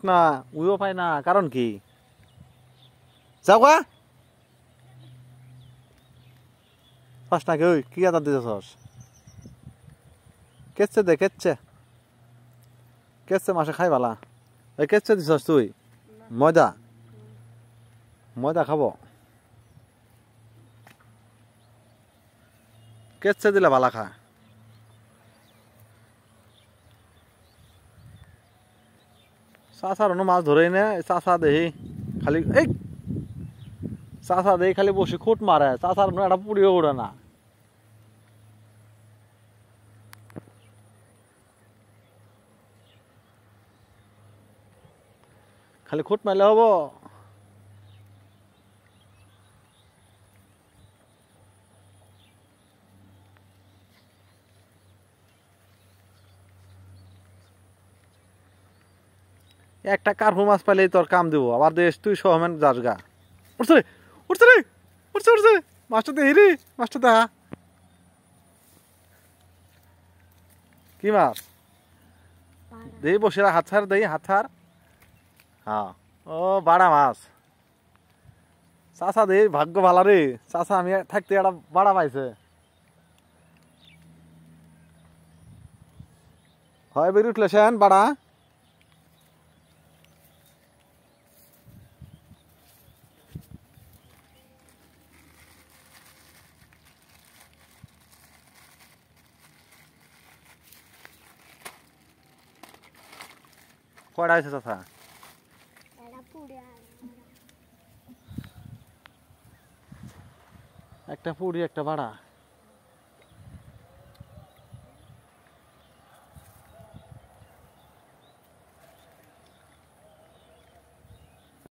না উইও পায় না কারণ কি যাও গা পাস না কি ওই কি আদার দিতেছস কেচ্ছে দে কেচ্ছে কেচ্ছে মাসে খাই বালা ওই কেচ্ছে দিছস তুই ময়দা ময়দা খাবো কেচ্ছে দিলে বালা খা চাচার মাছ ধরেই নে চাচা দেহি খালি এই চাচা দেহি খালি বসে খুঁট মারে চাচার একটা পুড়িও উড়ে না খালি খুঁট মারলে হবো একটা কার্পু মাছ পাইলেই তোর কাম দিব আবার দেশ তুই সহমেন যাস গা উঠছে রে উঠছে রে উঠছে উঠছে মাছটা দেহি রে মাছটা দেখা কি মাছ দেহি বসে হাত ছাড় দেহি হাত ছাড় হ্যাঁ ও বাড়া মাছ চাচা দেহি ভাগ্য ভালো রে চাচা আমি থাকতে একটা বাড়া পাইছে হয় বের উঠলে সেন বাড়া কয়টা আছে চাচা একটা পুরি একটা বাড়া